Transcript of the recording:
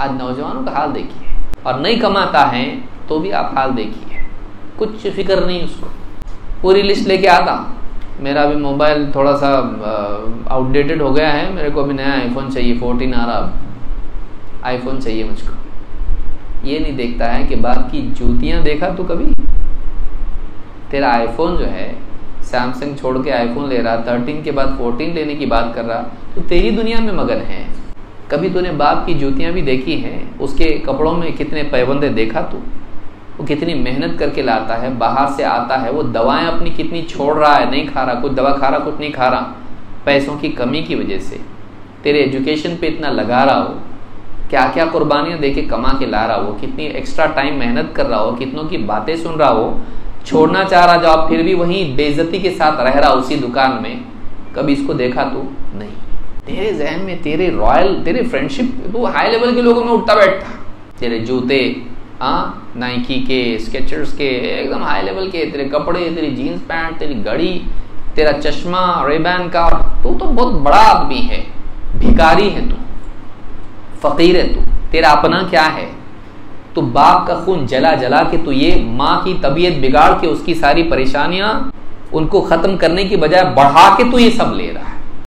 आज नौजवानों का हाल देखिए, और नहीं कमाता है तो भी आप हाल देखिए, कुछ फिक्र नहीं उसको। पूरी लिस्ट लेके आता, मेरा अभी मोबाइल थोड़ा सा आउटडेटेड हो गया है, मेरे को अभी नया आईफोन चाहिए, 14 आ रहा, अब आईफोन चाहिए मुझको। ये नहीं देखता है कि बाप की जूतियां देखा तो कभी? तेरा आईफोन जो है, सैमसंग छोड़ के आईफोन ले रहा, 13 के बाद 14 लेने की बात कर रहा, तो तेरी दुनिया में मगन है। कभी तूने बाप की जूतियां भी देखी हैं? उसके कपड़ों में कितने पैबंदे देखा तू? वो कितनी मेहनत करके लाता है, बाहर से आता है, वो दवाएं अपनी कितनी छोड़ रहा है, नहीं खा रहा, कुछ दवा खा रहा, कुछ नहीं खा रहा, पैसों की कमी की वजह से। तेरे एजुकेशन पे इतना लगा रहा हो, क्या क्या कुर्बानियां दे के कमा के ला रहा हो, कितनी एक्स्ट्रा टाइम मेहनत कर रहा हो, कितनों की बातें सुन रहा हो, छोड़ना चाह रहा जॉब, फिर भी वहीं बेइज्जती के साथ रह रहा उसी दुकान में। कभी इसको देखा तू? नहीं। तेरे जहन में तेरे रॉयल, तेरे फ्रेंडशिप, तू हाई लेवल के लोगों में उठता बैठता, तेरे जूते नाइकी के, स्केचर्स के, एकदम हाई लेवल के, तेरे कपड़े, तेरी जीन्स पैंट, तेरी घड़ी, तेरा चश्मा रेबैन का, तू तो बहुत बड़ा आदमी है, भिखारी है तू, फकीर है तू। तेरा अपना क्या है? तू बाप का खून जला जला के, तू ये माँ की तबीयत बिगाड़ के उसकी सारी परेशानियां उनको खत्म करने की बजाय बढ़ा के तू ये सब ले रहा है।